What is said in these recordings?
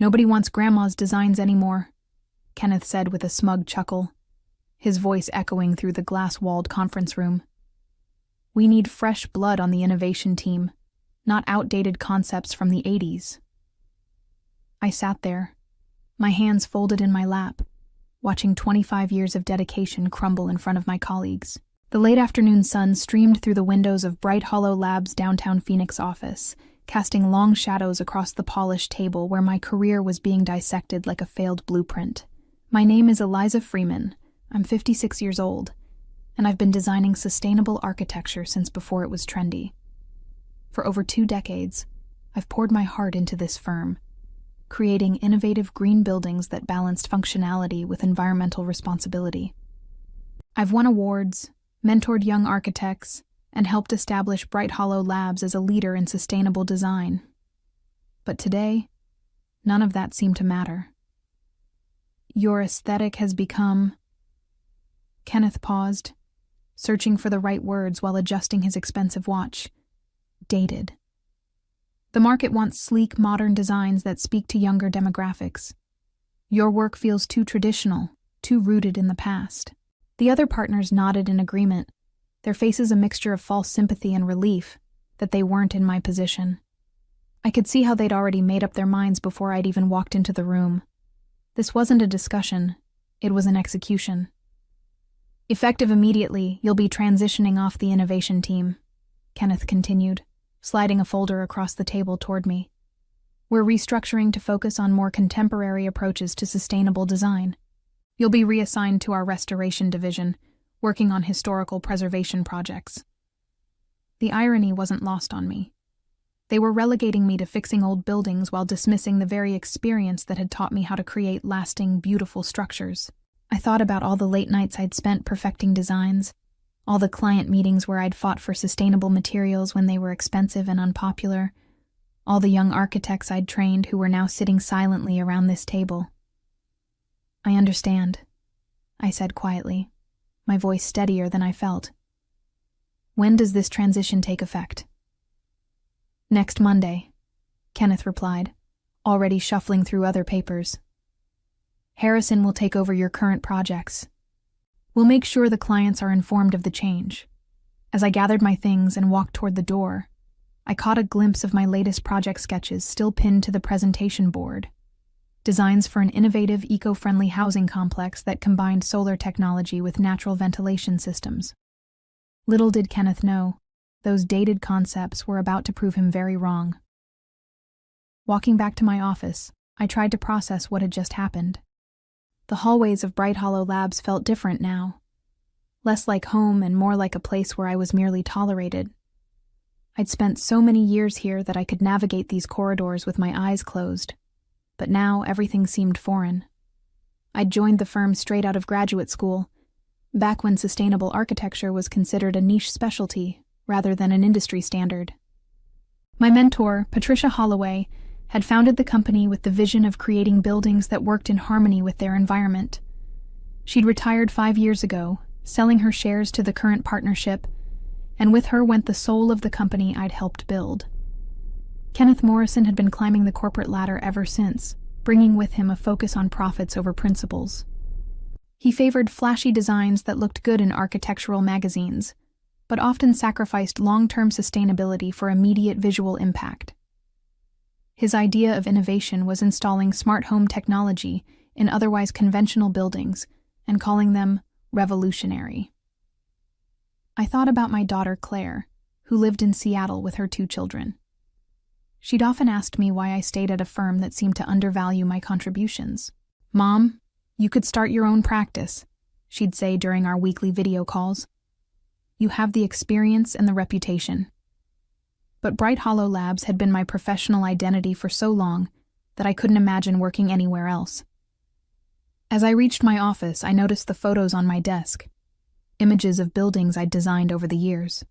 Nobody wants Grandma's designs anymore, Kenneth said with a smug chuckle, his voice echoing through the glass-walled conference room. We need fresh blood on the innovation team, not outdated concepts from the 80s. I sat there, my hands folded in my lap, watching 25 years of dedication crumble in front of my colleagues. The late afternoon sun streamed through the windows of Bright Hollow Labs' downtown Phoenix office, casting long shadows across the polished table where my career was being dissected like a failed blueprint. My name is Eliza Freeman. I'm 56 years old, and I've been designing sustainable architecture since before it was trendy. For over 2 decades, I've poured my heart into this firm, creating innovative green buildings that balanced functionality with environmental responsibility. I've won awards, mentored young architects, and helped establish Bright Hollow Labs as a leader in sustainable design. But today, none of that seemed to matter. Your aesthetic has become... Kenneth paused, searching for the right words while adjusting his expensive watch. Dated. The market wants sleek, modern designs that speak to younger demographics. Your work feels too traditional, too rooted in the past. The other partners nodded in agreement, their faces a mixture of false sympathy and relief that they weren't in my position. I could see how they'd already made up their minds before I'd even walked into the room. This wasn't a discussion, it was an execution. Effective immediately, you'll be transitioning off the innovation team, Kenneth continued, sliding a folder across the table toward me. We're restructuring to focus on more contemporary approaches to sustainable design. You'll be reassigned to our restoration division, working on historical preservation projects. The irony wasn't lost on me. They were relegating me to fixing old buildings while dismissing the very experience that had taught me how to create lasting, beautiful structures. I thought about all the late nights I'd spent perfecting designs, all the client meetings where I'd fought for sustainable materials when they were expensive and unpopular, all the young architects I'd trained who were now sitting silently around this table. I understand, I said quietly, my voice steadier than I felt. When does this transition take effect? Next Monday, Kenneth replied, already shuffling through other papers. Harrison will take over your current projects. We'll make sure the clients are informed of the change. As I gathered my things and walked toward the door, I caught a glimpse of my latest project sketches still pinned to the presentation board. Designs for an innovative, eco-friendly housing complex that combined solar technology with natural ventilation systems. Little did Kenneth know, those dated concepts were about to prove him very wrong. Walking back to my office, I tried to process what had just happened. The hallways of Bright Hollow Labs felt different now, less like home and more like a place where I was merely tolerated. I'd spent so many years here that I could navigate these corridors with my eyes closed, but now everything seemed foreign. I'd joined the firm straight out of graduate school, back when sustainable architecture was considered a niche specialty rather than an industry standard. My mentor, Patricia Holloway, had founded the company with the vision of creating buildings that worked in harmony with their environment. She'd retired 5 years ago, selling her shares to the current partnership, and with her went the soul of the company I'd helped build. Kenneth Morrison had been climbing the corporate ladder ever since, bringing with him a focus on profits over principles. He favored flashy designs that looked good in architectural magazines, but often sacrificed long-term sustainability for immediate visual impact. His idea of innovation was installing smart home technology in otherwise conventional buildings and calling them revolutionary. I thought about my daughter Claire, who lived in Seattle with her 2 children. She'd often asked me why I stayed at a firm that seemed to undervalue my contributions. "Mom, you could start your own practice," she'd say during our weekly video calls. "You have the experience and the reputation." But Bright Hollow Labs had been my professional identity for so long that I couldn't imagine working anywhere else. As I reached my office, I noticed the photos on my desk, images of buildings I'd designed over the years.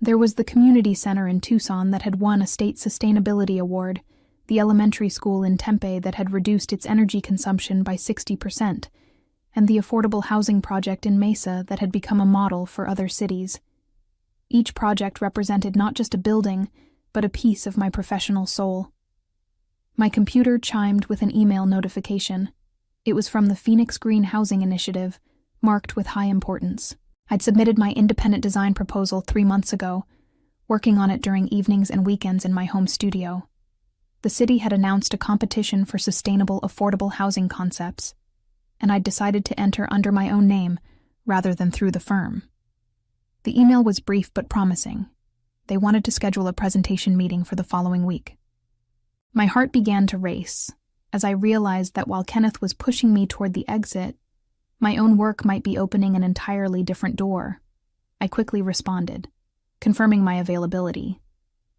There was the community center in Tucson that had won a state sustainability award, the elementary school in Tempe that had reduced its energy consumption by 60%, and the affordable housing project in Mesa that had become a model for other cities. Each project represented not just a building, but a piece of my professional soul. My computer chimed with an email notification. It was from the Phoenix Green Housing Initiative, marked with high importance. I'd submitted my independent design proposal 3 months ago, working on it during evenings and weekends in my home studio. The city had announced a competition for sustainable, affordable housing concepts, and I'd decided to enter under my own name rather than through the firm. The email was brief but promising. They wanted to schedule a presentation meeting for the following week. My heart began to race as I realized that while Kenneth was pushing me toward the exit, my own work might be opening an entirely different door. I quickly responded, confirming my availability,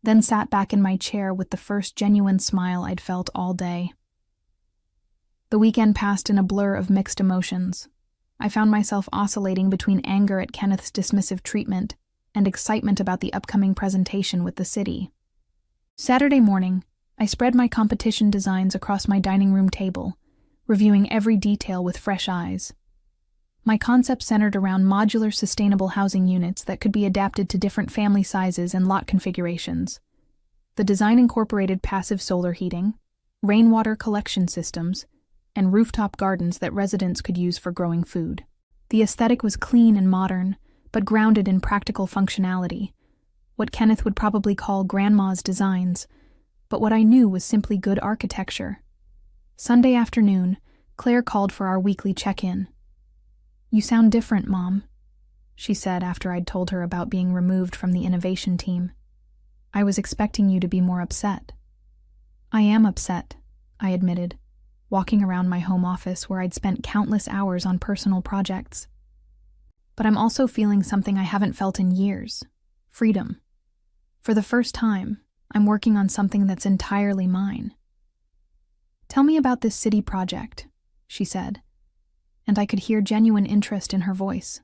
then sat back in my chair with the first genuine smile I'd felt all day. The weekend passed in a blur of mixed emotions. I found myself oscillating between anger at Kenneth's dismissive treatment and excitement about the upcoming presentation with the city. Saturday morning, I spread my competition designs across my dining room table, reviewing every detail with fresh eyes. My concept centered around modular sustainable housing units that could be adapted to different family sizes and lot configurations. The design incorporated passive solar heating, rainwater collection systems, and rooftop gardens that residents could use for growing food. The aesthetic was clean and modern, but grounded in practical functionality, what Kenneth would probably call grandma's designs, but what I knew was simply good architecture. Sunday afternoon, Claire called for our weekly check-in. "You sound different, Mom," she said after I'd told her about being removed from the innovation team. "I was expecting you to be more upset." "I am upset," I admitted, walking around my home office where I'd spent countless hours on personal projects. "But I'm also feeling something I haven't felt in years: freedom. For the first time, I'm working on something that's entirely mine." "Tell me about this city project," she said, and I could hear genuine interest in her voice.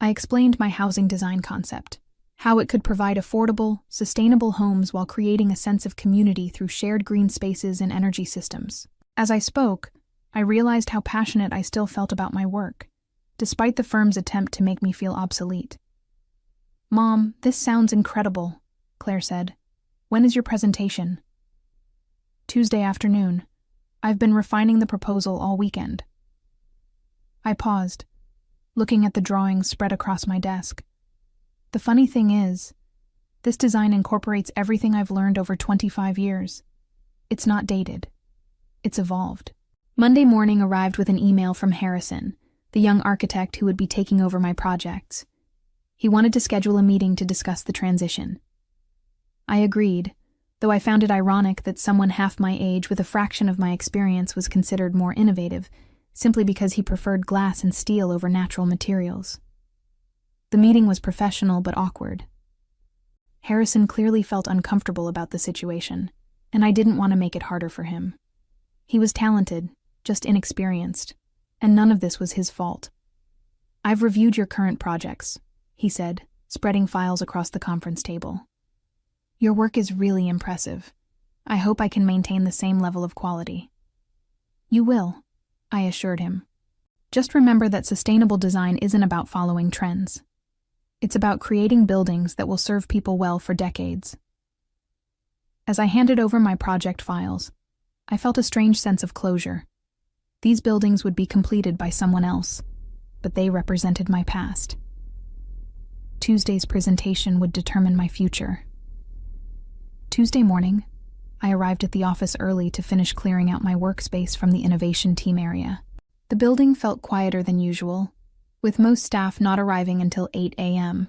I explained my housing design concept, how it could provide affordable, sustainable homes while creating a sense of community through shared green spaces and energy systems. As I spoke, I realized how passionate I still felt about my work, despite the firm's attempt to make me feel obsolete. "Mom, this sounds incredible," Claire said. "When is your presentation?" "Tuesday afternoon. I've been refining the proposal all weekend." I paused, looking at the drawings spread across my desk. The funny thing is, this design incorporates everything I've learned over 25 years. It's not dated. It's evolved. Monday morning arrived with an email from Harrison, the young architect who would be taking over my projects. He wanted to schedule a meeting to discuss the transition. I agreed, though I found it ironic that someone half my age with a fraction of my experience was considered more innovative, simply because he preferred glass and steel over natural materials. The meeting was professional but awkward. Harrison clearly felt uncomfortable about the situation, and I didn't want to make it harder for him. He was talented, just inexperienced, and none of this was his fault. "I've reviewed your current projects," he said, spreading files across the conference table. "Your work is really impressive. I hope I can maintain the same level of quality." "You will," I assured him. "Just remember that sustainable design isn't about following trends. It's about creating buildings that will serve people well for decades." As I handed over my project files, I felt a strange sense of closure. These buildings would be completed by someone else, but they represented my past. Tuesday's presentation would determine my future. Tuesday morning, I arrived at the office early to finish clearing out my workspace from the innovation team area. The building felt quieter than usual, with most staff not arriving until 8 a.m.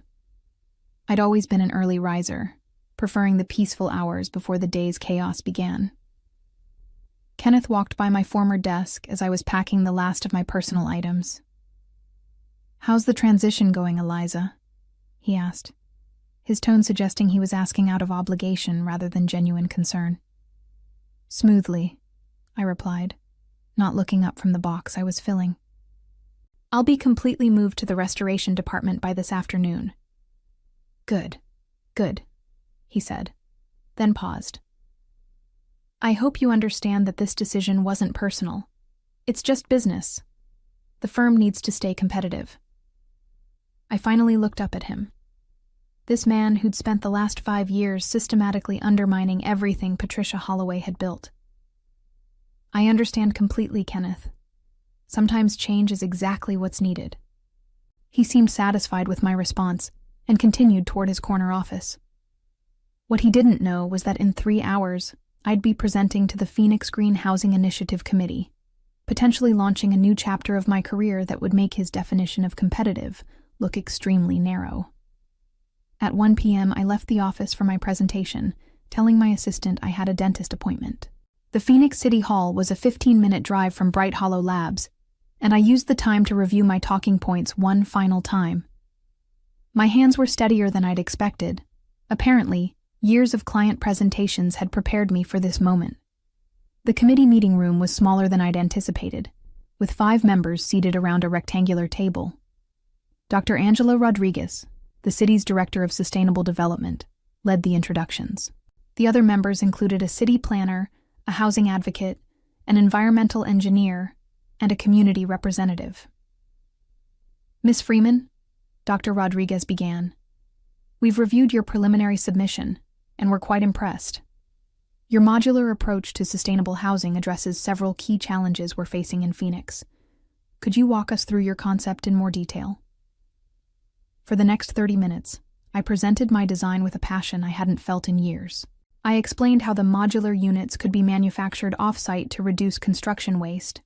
I'd always been an early riser, preferring the peaceful hours before the day's chaos began. Kenneth walked by my former desk as I was packing the last of my personal items. "How's the transition going, Eliza?" he asked, his tone suggesting he was asking out of obligation rather than genuine concern. "Smoothly," I replied, not looking up from the box I was filling. "I'll be completely moved to the restoration department by this afternoon." Good, he said, then paused. "I hope you understand that this decision wasn't personal. It's just business. The firm needs to stay competitive." I finally looked up at him. This man who'd spent the last 5 years systematically undermining everything Patricia Holloway had built. I understand completely, Kenneth. Sometimes change is exactly what's needed. He seemed satisfied with my response and continued toward his corner office. What he didn't know was that in 3 hours, I'd be presenting to the Phoenix Green Housing Initiative Committee, potentially launching a new chapter of my career that would make his definition of competitive look extremely narrow. At 1 p.m., I left the office for my presentation, telling my assistant I had a dentist appointment. The Phoenix City Hall was a 15-minute drive from Bright Hollow Labs, and I used the time to review my talking points one final time. My hands were steadier than I'd expected. Apparently, years of client presentations had prepared me for this moment. The committee meeting room was smaller than I'd anticipated, with 5 members seated around a rectangular table. Dr. Angela Rodriguez, the city's Director of Sustainable Development, led the introductions. The other members included a city planner, a housing advocate, an environmental engineer, and a community representative. Ms. Freeman, Dr. Rodriguez began, we've reviewed your preliminary submission, and we're quite impressed. Your modular approach to sustainable housing addresses several key challenges we're facing in Phoenix. Could you walk us through your concept in more detail? For the next 30 minutes, I presented my design with a passion I hadn't felt in years. I explained how the modular units could be manufactured off-site to reduce construction waste,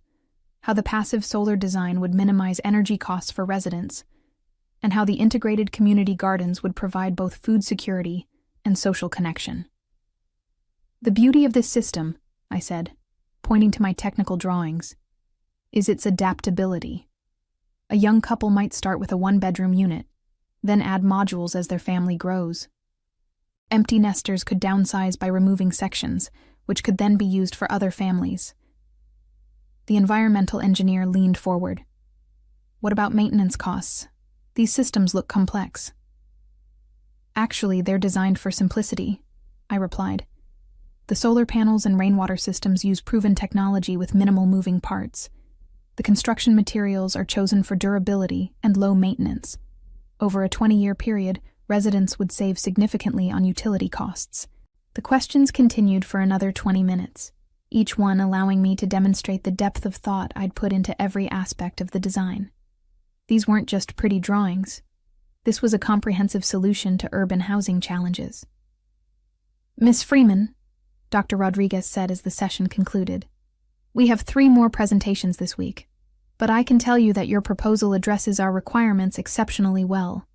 how the passive solar design would minimize energy costs for residents, and how the integrated community gardens would provide both food security and social connection. The beauty of this system, I said, pointing to my technical drawings, is its adaptability. A young couple might start with a 1-bedroom unit, then add modules as their family grows. Empty nesters could downsize by removing sections, which could then be used for other families. The environmental engineer leaned forward. What about maintenance costs? These systems look complex. Actually, they're designed for simplicity, I replied. The solar panels and rainwater systems use proven technology with minimal moving parts. The construction materials are chosen for durability and low maintenance. Over a 20-year period, residents would save significantly on utility costs. The questions continued for another 20 minutes, each one allowing me to demonstrate the depth of thought I'd put into every aspect of the design. These weren't just pretty drawings. This was a comprehensive solution to urban housing challenges. Ms. Freeman, Dr. Rodriguez said as the session concluded, we have 3 more presentations this week, but I can tell you that your proposal addresses our requirements exceptionally well.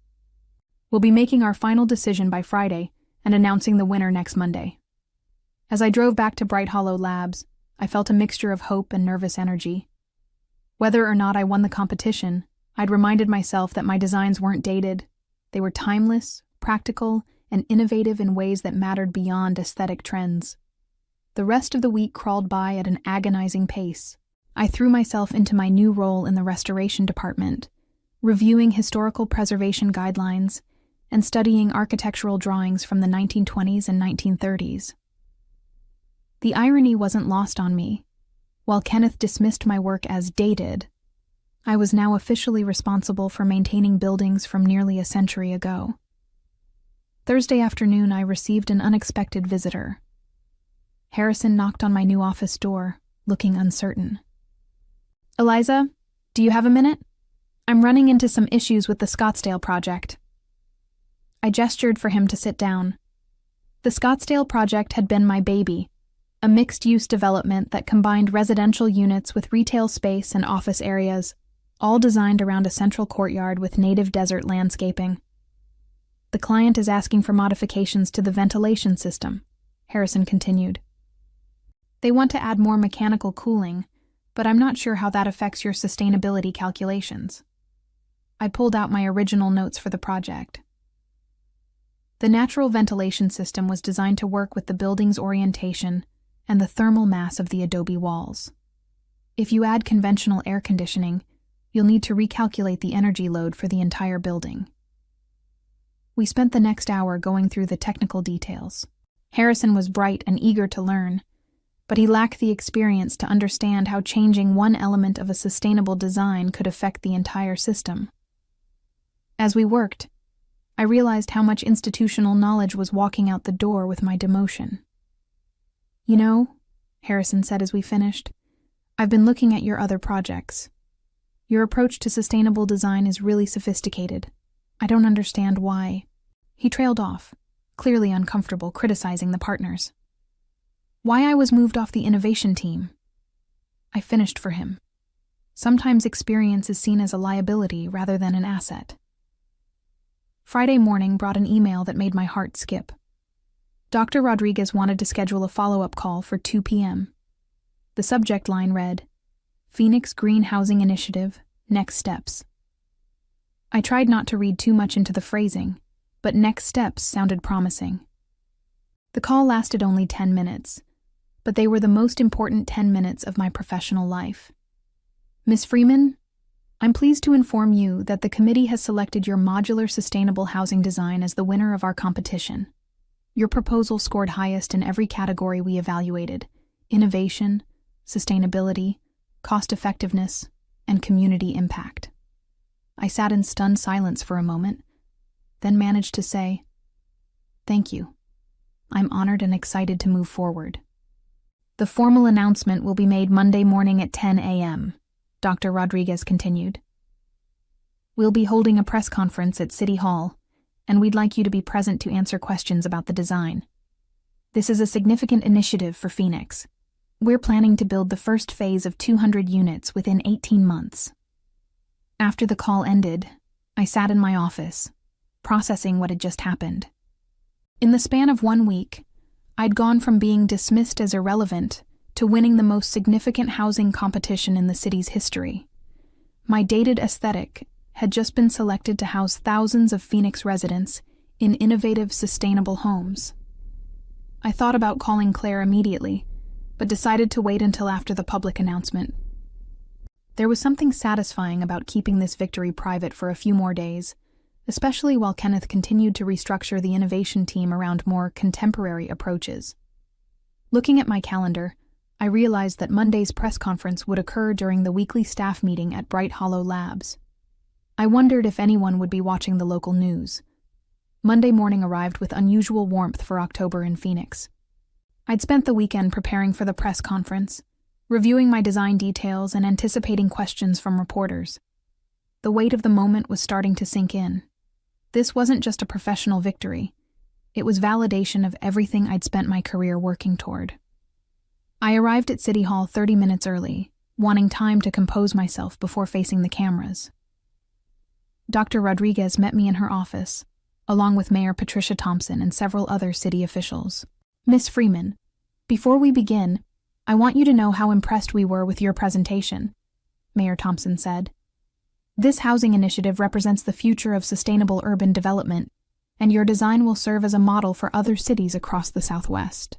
We'll be making our final decision by Friday and announcing the winner next Monday. As I drove back to Bright Hollow Labs, I felt a mixture of hope and nervous energy. Whether or not I won the competition, I'd reminded myself that my designs weren't dated. They were timeless, practical, and innovative in ways that mattered beyond aesthetic trends. The rest of the week crawled by at an agonizing pace. I threw myself into my new role in the restoration department, reviewing historical preservation guidelines and studying architectural drawings from the 1920s and 1930s. The irony wasn't lost on me. While Kenneth dismissed my work as dated, I was now officially responsible for maintaining buildings from nearly a century ago. Thursday afternoon, I received an unexpected visitor. Harrison knocked on my new office door, looking uncertain. Eliza, do you have a minute? I'm running into some issues with the Scottsdale project. I gestured for him to sit down. The Scottsdale project had been my baby, a mixed-use development that combined residential units with retail space and office areas, all designed around a central courtyard with native desert landscaping. The client is asking for modifications to the ventilation system, Harrison continued. They want to add more mechanical cooling, but I'm not sure how that affects your sustainability calculations. I pulled out my original notes for the project. The natural ventilation system was designed to work with the building's orientation and the thermal mass of the adobe walls. If you add conventional air conditioning, you'll need to recalculate the energy load for the entire building. We spent the next hour going through the technical details. Harrison was bright and eager to learn, but he lacked the experience to understand how changing one element of a sustainable design could affect the entire system. As we worked, I realized how much institutional knowledge was walking out the door with my demotion. "You know," Harrison said as we finished, "I've been looking at your other projects. Your approach to sustainable design is really sophisticated. I don't understand why." He trailed off, clearly uncomfortable, criticizing the partners. Why I was moved off the innovation team. I finished for him. Sometimes experience is seen as a liability rather than an asset. Friday morning brought an email that made my heart skip. Dr. Rodriguez wanted to schedule a follow-up call for 2 p.m. The subject line read, "Phoenix Green Housing Initiative, Next Steps." I tried not to read too much into the phrasing, but next steps sounded promising. The call lasted only 10 minutes, but they were the most important 10 minutes of my professional life. "Ms. Freeman, I'm pleased to inform you that the committee has selected your modular sustainable housing design as the winner of our competition. Your proposal scored highest in every category we evaluated: innovation, sustainability, cost-effectiveness, and community impact." I sat in stunned silence for a moment, then managed to say, "Thank you. I'm honored and excited to move forward." "The formal announcement will be made Monday morning at 10 a.m., Dr. Rodriguez continued. "We'll be holding a press conference at City Hall, and we'd like you to be present to answer questions about the design. This is a significant initiative for Phoenix. We're planning to build the first phase of 200 units within 18 months. After the call ended, I sat in my office, processing what had just happened. In the span of 1 week, I'd gone from being dismissed as irrelevant to winning the most significant housing competition in the city's history. My dated aesthetic had just been selected to house thousands of Phoenix residents in innovative, sustainable homes. I thought about calling Claire immediately, but decided to wait until after the public announcement. There was something satisfying about keeping this victory private for a few more days, especially while Kenneth continued to restructure the innovation team around more contemporary approaches. Looking at my calendar, I realized that Monday's press conference would occur during the weekly staff meeting at Bright Hollow Labs. I wondered if anyone would be watching the local news. Monday morning arrived with unusual warmth for October in Phoenix. I'd spent the weekend preparing for the press conference, reviewing my design details and anticipating questions from reporters. The weight of the moment was starting to sink in. This wasn't just a professional victory. It was validation of everything I'd spent my career working toward. I arrived at City Hall 30 minutes early, wanting time to compose myself before facing the cameras. Dr. Rodriguez met me in her office, along with Mayor Patricia Thompson and several other city officials. "Ms. Freeman, before we begin, I want you to know how impressed we were with your presentation," Mayor Thompson said. "This housing initiative represents the future of sustainable urban development, and your design will serve as a model for other cities across the Southwest."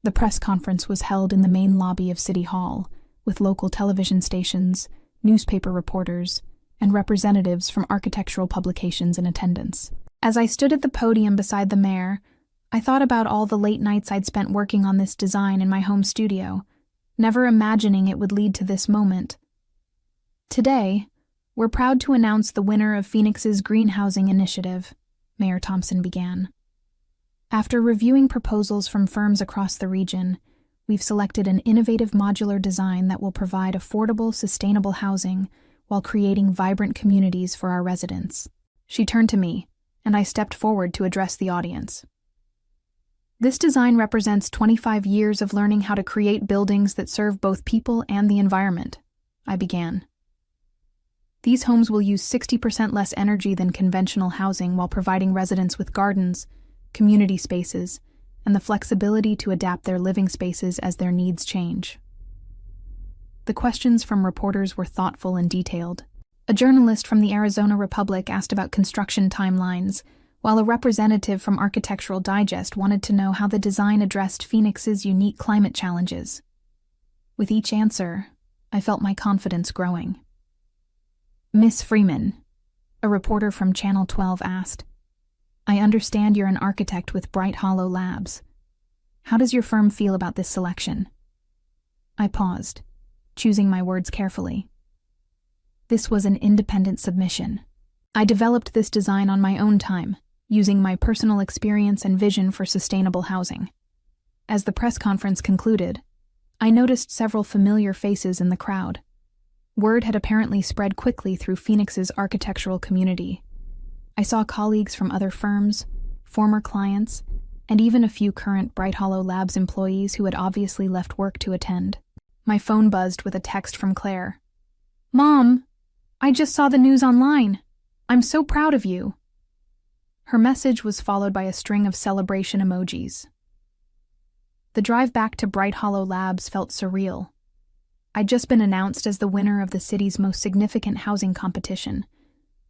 The press conference was held in the main lobby of City Hall, with local television stations, newspaper reporters, and representatives from architectural publications in attendance. As I stood at the podium beside the mayor, I thought about all the late nights I'd spent working on this design in my home studio, never imagining it would lead to this moment. "Today, we're proud to announce the winner of Phoenix's Green Housing Initiative," Mayor Thompson began. "After reviewing proposals from firms across the region, we've selected an innovative modular design that will provide affordable, sustainable housing while creating vibrant communities for our residents." She turned to me, and I stepped forward to address the audience. "This design represents 25 years of learning how to create buildings that serve both people and the environment," I began. "These homes will use 60% less energy than conventional housing while providing residents with gardens, community spaces, and the flexibility to adapt their living spaces as their needs change." The questions from reporters were thoughtful and detailed. A journalist from the Arizona Republic asked about construction timelines, while a representative from Architectural Digest wanted to know how the design addressed Phoenix's unique climate challenges. With each answer, I felt my confidence growing. "Ms. Freeman," a reporter from Channel 12 asked, "I understand you're an architect with Bright Hollow Labs. How does your firm feel about this selection?" I paused, choosing my words carefully. This was an independent submission, I developed this design on my own time, using my personal experience and vision for sustainable housing. As the press conference concluded, I noticed several familiar faces in the crowd. Word had apparently spread quickly through Phoenix's architectural community. I saw colleagues from other firms, former clients, and even a few current Bright Hollow Labs employees who had obviously left work to attend. My phone buzzed with a text from Claire. "Mom, I just saw the news online. I'm so proud of you." Her message was followed by a string of celebration emojis. The drive back to Bright Hollow Labs felt surreal. I'd just been announced as the winner of the city's most significant housing competition,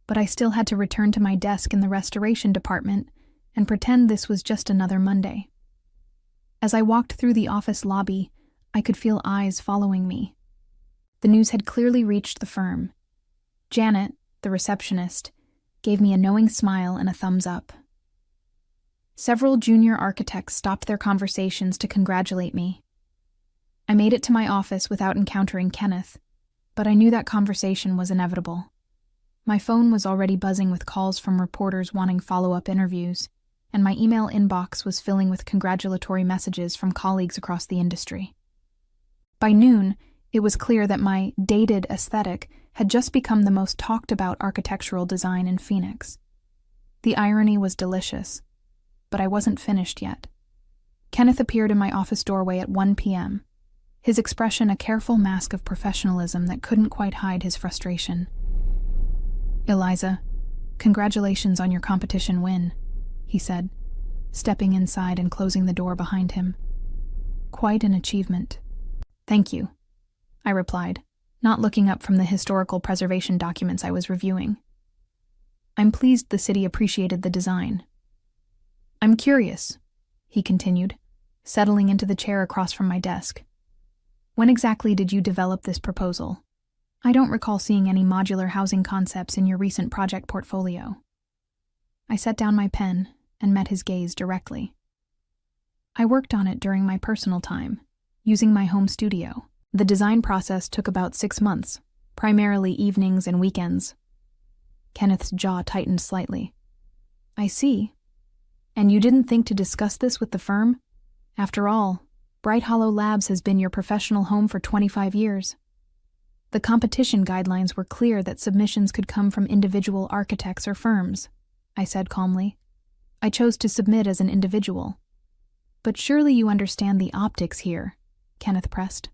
but I still had to return to my desk in the restoration department and pretend this was just another Monday. As I walked through the office lobby, I could feel eyes following me. The news had clearly reached the firm. Janet, the receptionist, gave me a knowing smile and a thumbs up. Several junior architects stopped their conversations to congratulate me. I made it to my office without encountering Kenneth, but I knew that conversation was inevitable. My phone was already buzzing with calls from reporters wanting follow-up interviews, and my email inbox was filling with congratulatory messages from colleagues across the industry. By noon, it was clear that my dated aesthetic had just become the most talked-about architectural design in Phoenix. The irony was delicious, but I wasn't finished yet. Kenneth appeared in my office doorway at 1 p.m., his expression a careful mask of professionalism that couldn't quite hide his frustration. "Eliza, congratulations on your competition win," he said, stepping inside and closing the door behind him. "Quite an achievement." "Thank you," I replied, not looking up from the historical preservation documents I was reviewing. "I'm pleased the city appreciated the design." "I'm curious," he continued, settling into the chair across from my desk. "When exactly did you develop this proposal? I don't recall seeing any modular housing concepts in your recent project portfolio." I set down my pen and met his gaze directly. "I worked on it during my personal time, using my home studio. The design process took about 6 months, primarily evenings and weekends." Kenneth's jaw tightened slightly. "I see. And you didn't think to discuss this with the firm? After all, Bright Hollow Labs has been your professional home for 25 years. The competition guidelines were clear that submissions could come from individual architects or firms," I said calmly. "I chose to submit as an individual." "But surely you understand the optics here," Kenneth pressed.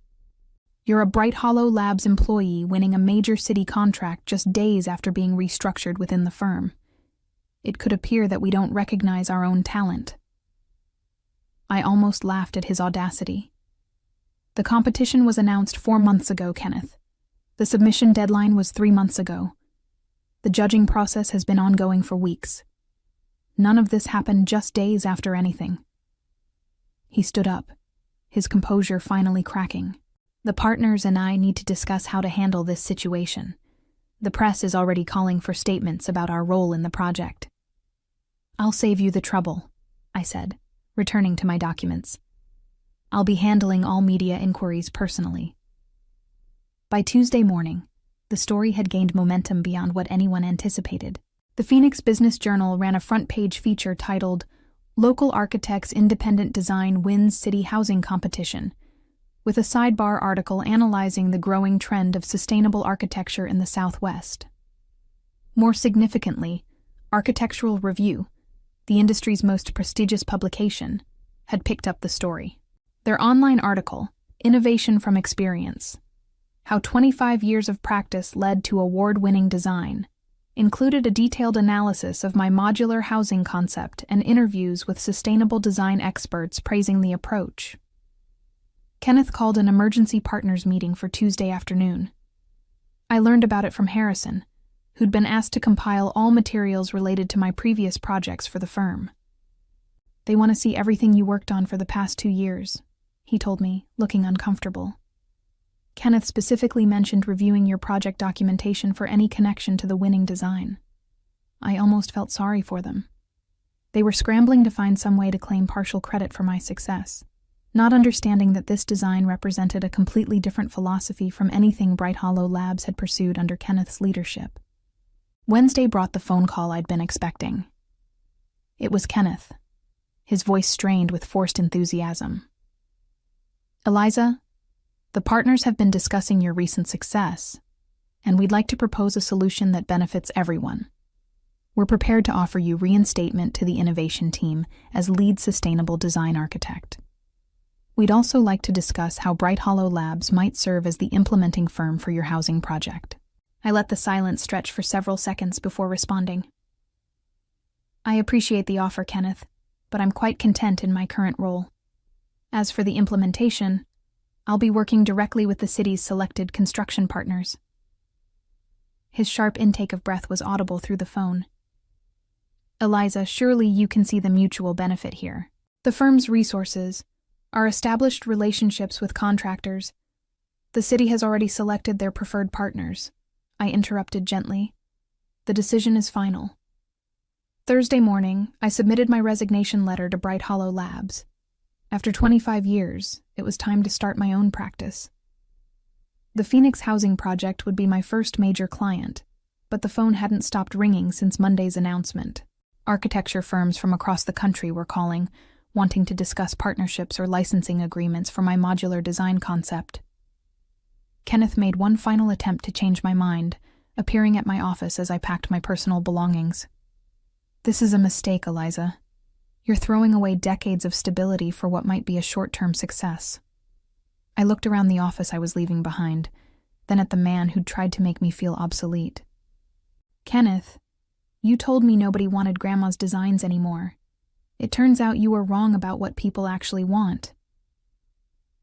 "You're a Bright Hollow Labs employee winning a major city contract just days after being restructured within the firm. It could appear that we don't recognize our own talent." I almost laughed at his audacity. "The competition was announced 4 months ago, Kenneth. The submission deadline was 3 months ago. The judging process has been ongoing for weeks. None of this happened just days after anything." He stood up, his composure finally cracking. "The partners and I need to discuss how to handle this situation. The press is already calling for statements about our role in the project." "I'll save you the trouble," I said, returning to my documents. "I'll be handling all media inquiries personally." By Tuesday morning, the story had gained momentum beyond what anyone anticipated. The Phoenix Business Journal ran a front-page feature titled, "Local Architects' Independent Design Wins City Housing Competition," with a sidebar article analyzing the growing trend of sustainable architecture in the Southwest. More significantly, Architectural Review, the industry's most prestigious publication, had picked up the story. Their online article, Innovation from Experience: How 25 Years of Practice Led to Award-Winning Design, included a detailed analysis of my modular housing concept and interviews with sustainable design experts praising the approach. Kenneth called an emergency partners meeting for Tuesday afternoon. I learned about it from Harrison, who'd been asked to compile all materials related to my previous projects for the firm. "They want to see everything you worked on for the past 2 years," he told me, looking uncomfortable. "Kenneth specifically mentioned reviewing your project documentation for any connection to the winning design." I almost felt sorry for them. They were scrambling to find some way to claim partial credit for my success, not understanding that this design represented a completely different philosophy from anything Bright Hollow Labs had pursued under Kenneth's leadership. Wednesday brought the phone call I'd been expecting. It was Kenneth, his voice strained with forced enthusiasm. "Eliza, the partners have been discussing your recent success, and we'd like to propose a solution that benefits everyone. We're prepared to offer you reinstatement to the innovation team as lead sustainable design architect. We'd also like to discuss how Bright Hollow Labs might serve as the implementing firm for your housing project." I let the silence stretch for several seconds before responding. "I appreciate the offer, Kenneth, but I'm quite content in my current role. As for the implementation, I'll be working directly with the city's selected construction partners." His sharp intake of breath was audible through the phone. "Eliza, surely you can see the mutual benefit here. The firm's resources, our established relationships with contractors. The city has already selected their preferred partners," I interrupted gently. "The decision is final." Thursday morning, I submitted my resignation letter to Bright Hollow Labs. After 25 years, it was time to start my own practice. The Phoenix Housing Project would be my first major client, but the phone hadn't stopped ringing since Monday's announcement. Architecture firms from across the country were calling, wanting to discuss partnerships or licensing agreements for my modular design concept. Kenneth made one final attempt to change my mind, appearing at my office as I packed my personal belongings. "This is a mistake, Eliza. You're throwing away decades of stability for what might be a short-term success." I looked around the office I was leaving behind, then at the man who'd tried to make me feel obsolete. "Kenneth, you told me nobody wanted Grandma's designs anymore. It turns out you were wrong about what people actually want."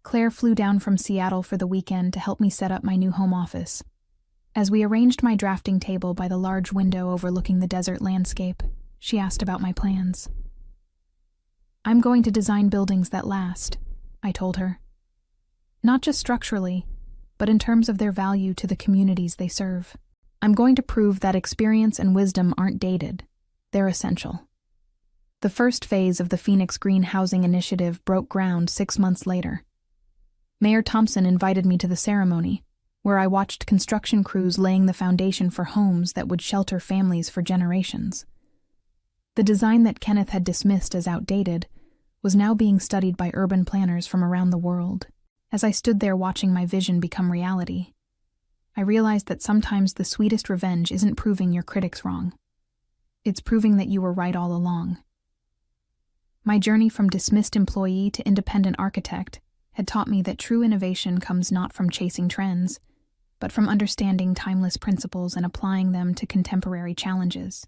Claire flew down from Seattle for the weekend to help me set up my new home office. As we arranged my drafting table by the large window overlooking the desert landscape, she asked about my plans. "I'm going to design buildings that last," I told her. "Not just structurally, but in terms of their value to the communities they serve. I'm going to prove that experience and wisdom aren't dated. They're essential." The first phase of the Phoenix Green Housing Initiative broke ground 6 months later. Mayor Thompson invited me to the ceremony, where I watched construction crews laying the foundation for homes that would shelter families for generations. The design that Kenneth had dismissed as outdated was now being studied by urban planners from around the world. As I stood there watching my vision become reality, I realized that sometimes the sweetest revenge isn't proving your critics wrong. It's proving that you were right all along. My journey from dismissed employee to independent architect had taught me that true innovation comes not from chasing trends, but from understanding timeless principles and applying them to contemporary challenges.